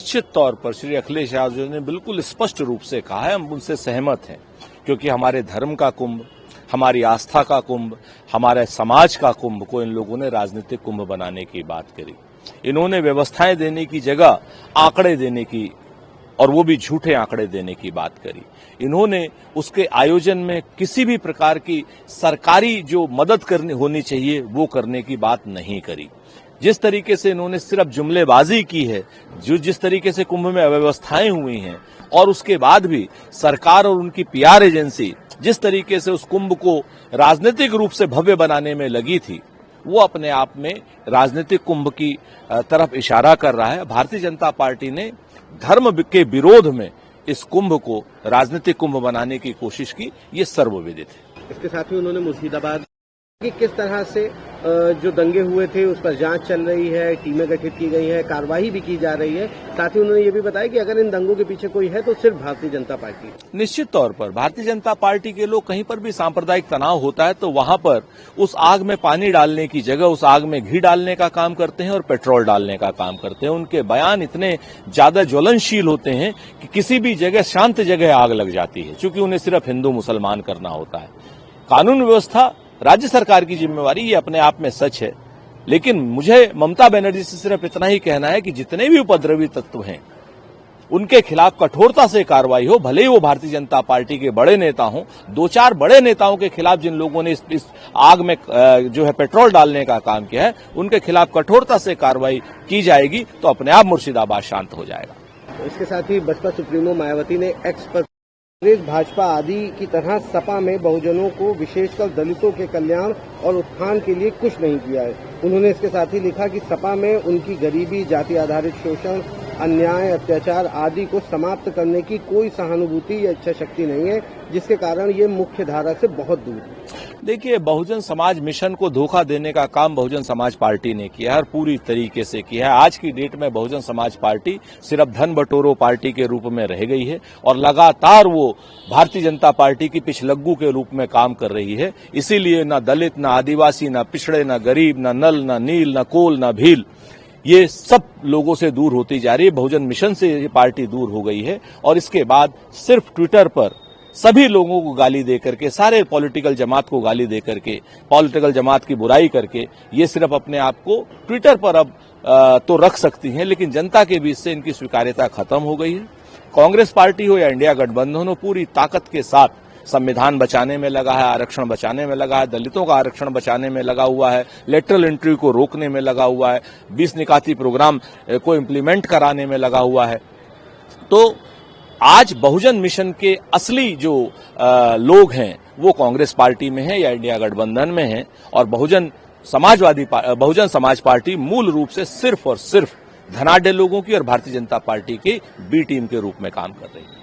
निश्चित तौर पर श्री अखिलेश यादव ने बिल्कुल स्पष्ट रूप से कहा है, हम उनसे सहमत हैं, क्योंकि हमारे धर्म का कुंभ, हमारी आस्था का कुंभ, हमारे समाज का कुंभ को इन लोगों ने राजनीतिक कुंभ बनाने की बात करी। इन्होंने व्यवस्थाएं देने की जगह आंकड़े देने की, और वो भी झूठे आंकड़े देने की बात करी। इन्होंने उसके आयोजन में किसी भी प्रकार की सरकारी जो मदद करनी होनी चाहिए वो करने की बात नहीं करी। जिस तरीके से इन्होंने सिर्फ जुमलेबाजी की है, जिस तरीके से कुंभ में अव्यवस्थाएं हुई हैं, और उसके बाद भी सरकार और उनकी पीआर एजेंसी जिस तरीके से उस कुंभ को राजनीतिक रूप से भव्य बनाने में लगी थी, वो अपने आप में राजनीतिक कुंभ की तरफ इशारा कर रहा है। भारतीय जनता पार्टी ने धर्म के विरोध में इस कुंभ को राजनीतिक कुंभ बनाने की कोशिश की, ये सर्वविदित है। इसके साथ ही उन्होंने मुर्शिदाबाद कि किस तरह से जो दंगे हुए थे उस पर जांच चल रही है, टीमें गठित की गई है, कार्रवाई भी की जा रही है। साथ ही उन्होंने ये भी बताया कि अगर इन दंगों के पीछे कोई है तो सिर्फ भारतीय जनता पार्टी। निश्चित तौर पर भारतीय जनता पार्टी के लोग, कहीं पर भी सांप्रदायिक तनाव होता है तो वहां पर उस आग में पानी डालने की जगह उस आग में घी डालने का काम करते हैं और पेट्रोल डालने का काम करते हैं। उनके बयान इतने ज्यादा ज्वलनशील होते हैं कि किसी भी जगह, शांत जगह आग लग जाती है, क्योंकि उन्हें सिर्फ हिंदू मुसलमान करना होता है। कानून व्यवस्था राज्य सरकार की जिम्मेवारी, ये अपने आप में सच है, लेकिन मुझे ममता बनर्जी से सिर्फ इतना ही कहना है कि जितने भी उपद्रवी तत्व हैं उनके खिलाफ कठोरता से कार्रवाई हो, भले ही वो भारतीय जनता पार्टी के बड़े नेता हों। 2-4 बड़े नेताओं के खिलाफ जिन लोगों ने इस आग में जो है पेट्रोल डालने का काम किया है, उनके खिलाफ कठोरता से कार्रवाई की जाएगी तो अपने आप मुर्शिदाबाद शांत हो जाएगा। इसके साथ ही बसपा सुप्रीमो मायावती ने एक्स पर कांग्रेस, भाजपा आदि की तरह सपा में बहुजनों को, विशेषकर दलितों के कल्याण और उत्थान के लिए कुछ नहीं किया है। उन्होंने इसके साथ ही लिखा कि सपा में उनकी गरीबी, जाति आधारित शोषण, अन्याय, अत्याचार आदि को समाप्त करने की कोई सहानुभूति या इच्छा शक्ति नहीं है, जिसके कारण ये मुख्य धारा से बहुत दूर है। देखिए, बहुजन समाज मिशन को धोखा देने का काम बहुजन समाज पार्टी ने किया है और पूरी तरीके से किया है। आज की डेट में बहुजन समाज पार्टी सिर्फ धन बटोरो पार्टी के रूप में रह गई है और लगातार वो भारतीय जनता पार्टी की पिछलग्गू के रूप में काम कर रही है। इसीलिए न दलित, न आदिवासी, न पिछड़े, न गरीब, न नल, न नील, न कोल, न भील, ये सब लोगों से दूर होती जा रही है। बहुजन मिशन से ये पार्टी दूर हो गई है और इसके बाद सिर्फ ट्विटर पर सभी लोगों को गाली दे करके, सारे पॉलिटिकल जमात को गाली दे करके, पॉलिटिकल जमात की बुराई करके, ये सिर्फ अपने आप को ट्विटर पर अब तो रख सकती हैं, लेकिन जनता के बीच से इनकी स्वीकार्यता खत्म हो गई है। कांग्रेस पार्टी हो या इंडिया गठबंधन हो, पूरी ताकत के साथ संविधान बचाने में लगा है, आरक्षण बचाने में लगा है, दलितों का आरक्षण बचाने में लगा हुआ है, लेटरल एंट्री को रोकने में लगा हुआ है, 20 निकाती प्रोग्राम को इम्प्लीमेंट कराने में लगा हुआ है। तो आज बहुजन मिशन के असली जो लोग हैं वो कांग्रेस पार्टी में है या इंडिया गठबंधन में है, और बहुजन समाज पार्टी मूल रूप से सिर्फ और सिर्फ धनाढ्य लोगों की और भारतीय जनता पार्टी की बी टीम के रूप में काम कर रही है।